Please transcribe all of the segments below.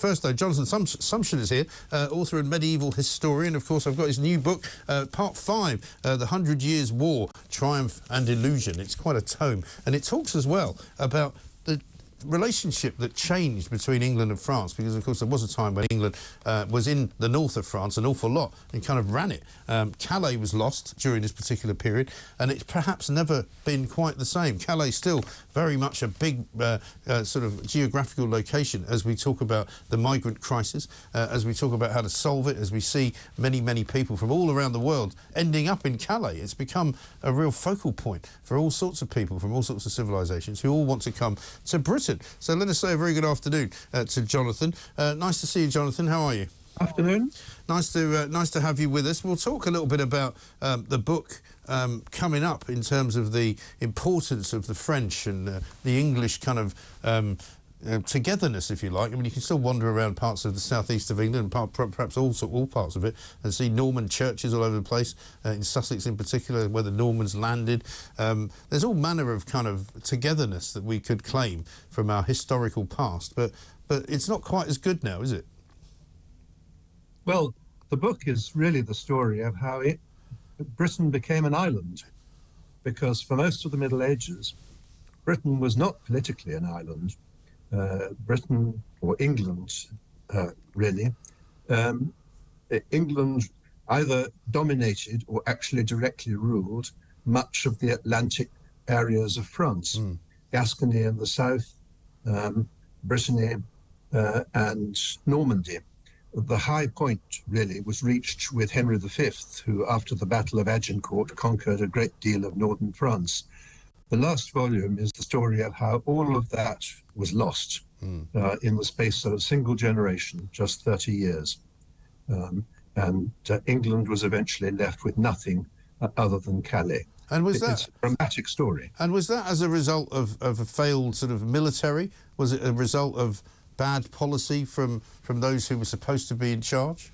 First, though, Jonathan Sumption is here, author and medieval historian. Of course, I've got his new book, Part 5, The 100 Years' War, Triumph and Illusion. It's quite a tome. And it talks as well about the relationship that changed between England and France, because, of course, there was a time when England was in the north of France an awful lot and kind of ran it. Calais was lost during this particular period, and it's perhaps never been quite the same. Calais still very much a big sort of geographical location as we talk about the migrant crisis, as we talk about how to solve it, as we see many, many people from all around the world ending up in Calais. It's become a real focal point for all sorts of people from all sorts of civilizations who all want to come to Britain. So let us say a very good afternoon to Jonathan. Nice to see you, Jonathan. How are you? Afternoon. Nice to have you with us. We'll talk a little bit about the book coming up in terms of the importance of the French and the English kind of togetherness, if you like. I mean, you can still wander around parts of the southeast of England, perhaps also all parts of it, and see Norman churches all over the place, in Sussex in particular, where the Normans landed. There's all manner of kind of togetherness that we could claim from our historical past, but it's not quite as good now, is it? Well, the book is really the story of how Britain became an island, because for most of the Middle Ages, Britain was not politically an island. Britain, or England, really. England either dominated or actually directly ruled much of the Atlantic areas of France. Gascony in the south, Brittany, and Normandy. The high point, really, was reached with Henry V, who, after the Battle of Agincourt, conquered a great deal of northern France. The last volume is the story of how all of that was lost in the space of a single generation, just 30 years. And England was eventually left with nothing other than Calais. And was It's a dramatic story. And was that as a result of a failed sort of military? Was it a result of bad policy from those who were supposed to be in charge?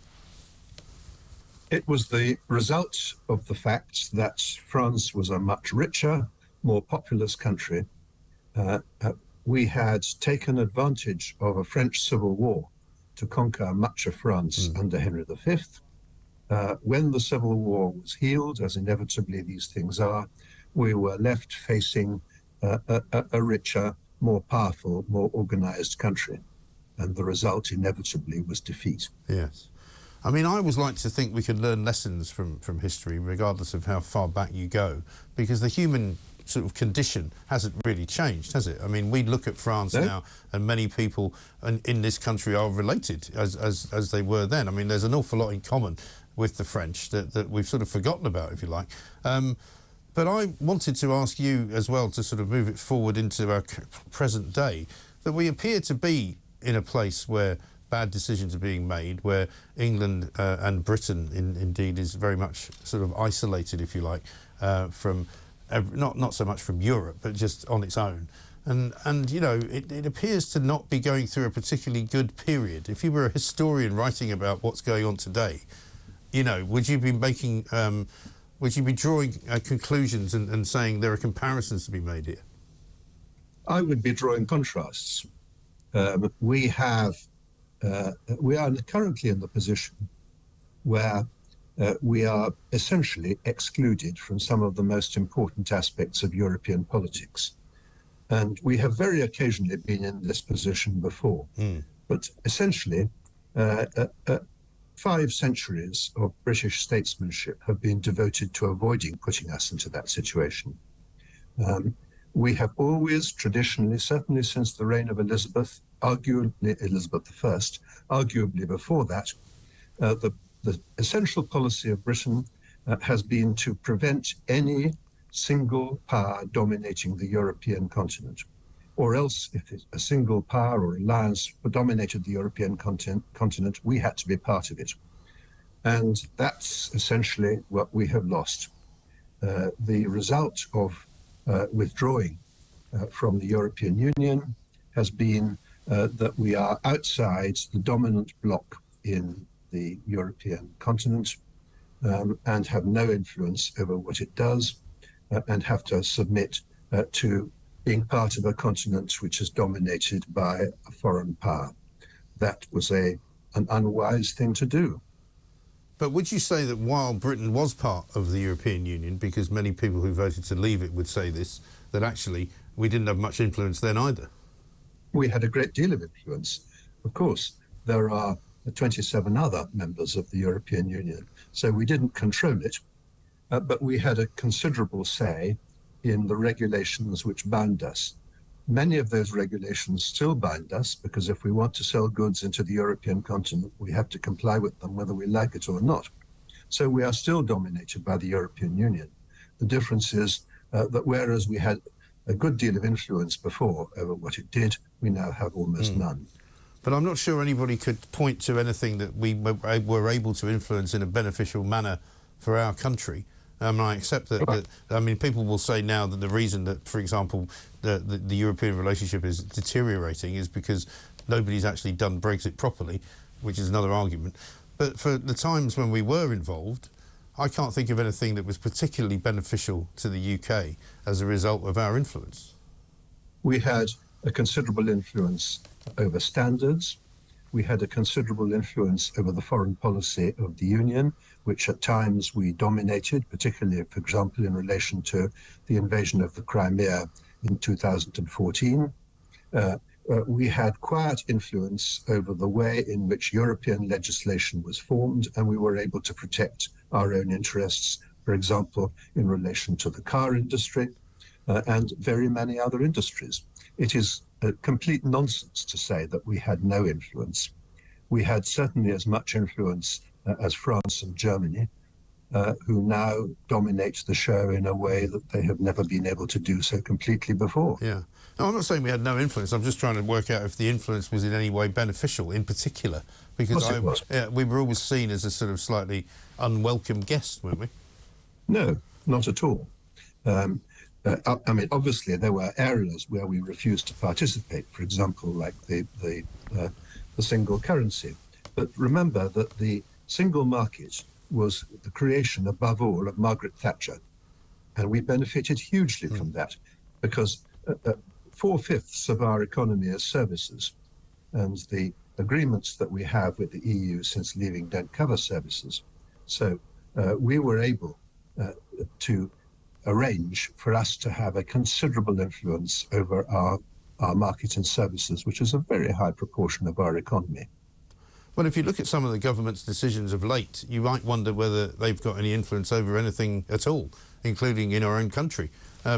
It was the result of the fact that France was a much richer, more populous country. We had taken advantage of a French civil war to conquer much of France under Henry V. When the civil war was healed, as inevitably these things are, we were left facing a richer, more powerful, more organized country. And the result inevitably was defeat. Yes. I mean, I always like to think we could learn lessons from history, regardless of how far back you go, because the human sort of condition hasn't really changed, has it? I mean, we look at France now, and many people in this country are related as they were then. I mean, there's an awful lot in common with the French that we've sort of forgotten about, if you like. But I wanted to ask you as well, to sort of move it forward into our present day, that we appear to be in a place where bad decisions are being made, where England and Britain indeed is very much sort of isolated, if you like, from not so much from Europe, but just on its own. And you know, it appears to not be going through a particularly good period. If you were a historian writing about what's going on today, you know, would you be making, would you be drawing conclusions and saying there are comparisons to be made here? I would be drawing contrasts. We are currently in the position where we are essentially excluded from some of the most important aspects of European politics. And we have very occasionally been in this position before. But essentially, 5 centuries of British statesmanship have been devoted to avoiding putting us into that situation. We have always traditionally, certainly since the reign of Elizabeth, arguably Elizabeth I, arguably before that, the essential policy of Britain has been to prevent any single power dominating the European continent. Or else, if a single power or alliance dominated the European continent, we had to be part of it. And that's essentially what we have lost. The result of withdrawing from the European Union has been that we are outside the dominant bloc in the European continent and have no influence over what it does and have to submit to being part of a continent which is dominated by a foreign power. that was an unwise thing to do. But would you say that while Britain was part of the European Union, because many people who voted to leave it would say this, that actually we didn't have much influence then either? We had a great deal of influence. Of course, there are 27 other members of the European Union, so we didn't control it, but we had a considerable say in the regulations which bound us. Many of those regulations still bind us, because if we want to sell goods into the European continent, we have to comply with them whether we like it or not. So we are still dominated by the European Union. The difference is that whereas we had a good deal of influence before over what it did, we now have almost none. But I'm not sure anybody could point to anything that we were able to influence in a beneficial manner for our country. I accept that, I mean, people will say now that the reason that, for example, the European relationship is deteriorating is because nobody's actually done Brexit properly, which is another argument. But for the times when we were involved, I can't think of anything that was particularly beneficial to the UK as a result of our influence. We had a considerable influence over standards. We had a considerable influence over the foreign policy of the Union, which at times we dominated, particularly, for example, in relation to the invasion of the Crimea in 2014. We had quiet influence over the way in which European legislation was formed, and we were able to protect our own interests, for example, in relation to the car industry and very many other industries. It is complete nonsense to say that we had no influence. We had certainly as much influence as France and Germany, who now dominate the show in a way that they have never been able to do so completely before. Yeah. No, I'm not saying we had no influence. I'm just trying to work out if the influence was in any way beneficial in particular, because we were always seen as a sort of slightly unwelcome guest, weren't we? No, not at all. I mean, obviously, there were areas where we refused to participate, for example, like the single currency. But remember that the single market was the creation, above all, of Margaret Thatcher. And we benefited hugely from that, because 4/5 of our economy is services. And the agreements that we have with the EU since leaving don't cover services. So we were able to arrange for us to have a considerable influence over our market and services, which is a very high proportion of our economy. Well, if you look at some of the government's decisions of late, you might wonder whether they've got any influence over anything at all, including in our own country,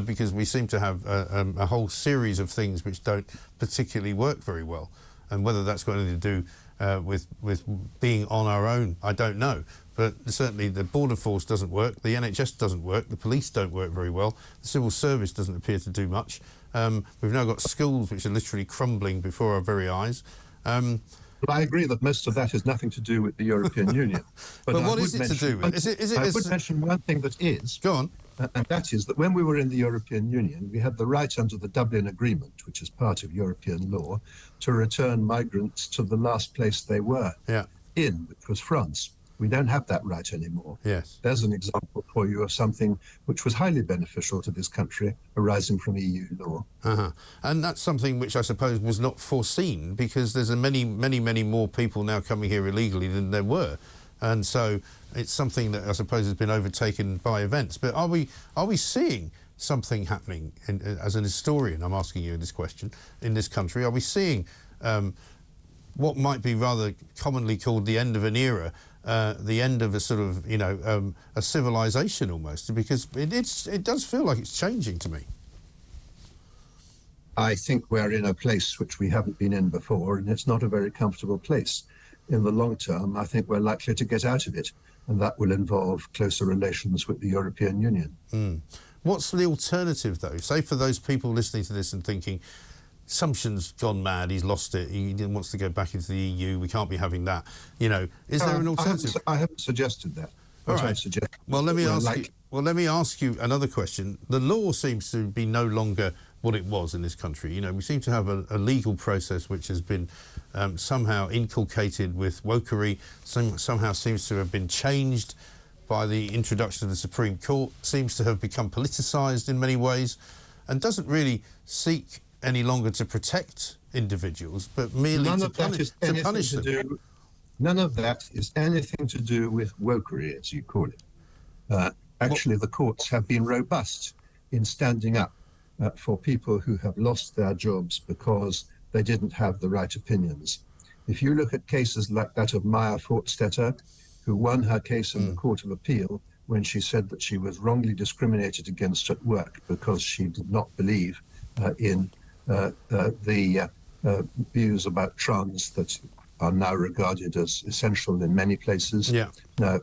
because we seem to have a whole series of things which don't particularly work very well. And whether that's got anything to do with being on our own, I don't know. But certainly the border force doesn't work, the NHS doesn't work, the police don't work very well, the civil service doesn't appear to do much. We've now got schools which are literally crumbling before our very eyes. But I agree that most of that has nothing to do with the European Union. But what is it to do with? I would mention one thing that is. Go on. And that is that when we were in the European Union, we had the right under the Dublin Agreement, which is part of European law, to return migrants to the last place they were in, which was France. We don't have that right anymore. Yes. There's an example for you of something which was highly beneficial to this country arising from EU law. And that's something which I suppose was not foreseen, because there's many more people now coming here illegally than there were. And so it's something that I suppose has been overtaken by events. But are we seeing something happening, as an historian, I'm asking you this question, in this country? Are we seeing what might be rather commonly called the end of an era, the end of a sort of, a civilization almost, because it does feel like it's changing to me. I think we're in a place which we haven't been in before, and it's not a very comfortable place. In the long term, I think we're likely to get out of it, and that will involve closer relations with the European Union. What's the alternative, though? Say for those people listening to this and thinking, Sumption's gone mad, he's lost it, he wants to go back into the EU, we can't be having that. Is there an alternative? I haven't suggested that. All right. Well, let me ask you another question. The law seems to be no longer what it was in this country. We seem to have a legal process which has been somehow inculcated with wokery, somehow seems to have been changed by the introduction of the Supreme Court, seems to have become politicised in many ways, and doesn't really seek any longer to protect individuals, but merely to punish them. None of that is anything to do with wokery, as you call it. Actually, the courts have been robust in standing up for people who have lost their jobs because they didn't have the right opinions. If you look at cases like that of Maya Fortstetter, who won her case in the Court of Appeal when she said that she was wrongly discriminated against at work because she did not believe in the views about trans that are now regarded as essential in many places. Yeah. Now,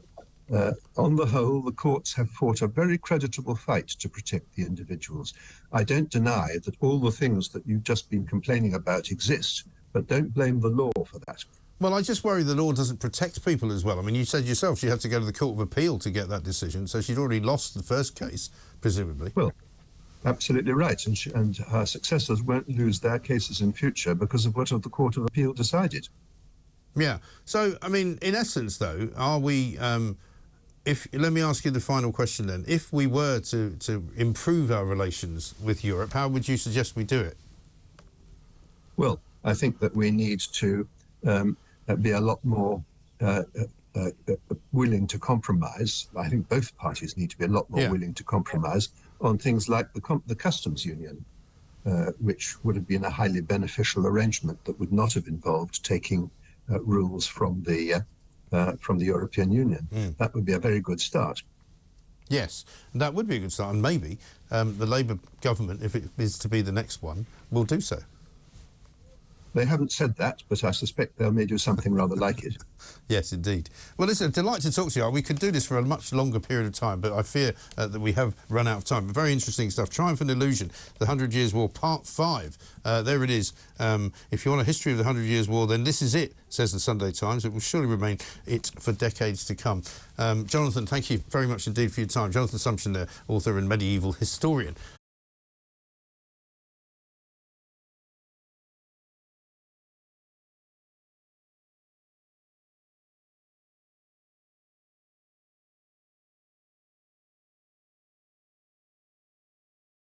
on the whole, the courts have fought a very creditable fight to protect the individuals. I don't deny that all the things that you've just been complaining about exist, but don't blame the law for that. Well, I just worry the law doesn't protect people as well. I mean, you said yourself she had to go to the Court of Appeal to get that decision, so she'd already lost the first case, presumably. Well, absolutely right, and her successors won't lose their cases in future because of what the Court of Appeal decided. Yeah. So, I mean, in essence, though, are we... let me ask you the final question then. If we were to improve our relations with Europe, how would you suggest we do it? Well, I think that we need to be a lot more willing to compromise. I think both parties need to be a lot more willing to compromise on things like the customs union, which would have been a highly beneficial arrangement that would not have involved taking rules from the European Union. That would be a very good start. Yes, that would be a good start, and maybe the Labour government, if it is to be the next one, will do so. They haven't said that, but I suspect they may do something rather like it. Yes, indeed. Well, listen, a delight to talk to you. We could do this for a much longer period of time, but I fear that we have run out of time. But very interesting stuff. Triumph and Illusion, the 100 Years' War, Part 5. There it is. If you want a history of the 100 Years' War, then this is it, says the Sunday Times. It will surely remain it for decades to come. Jonathan, thank you very much indeed for your time. Jonathan Sumption there, author and medieval historian.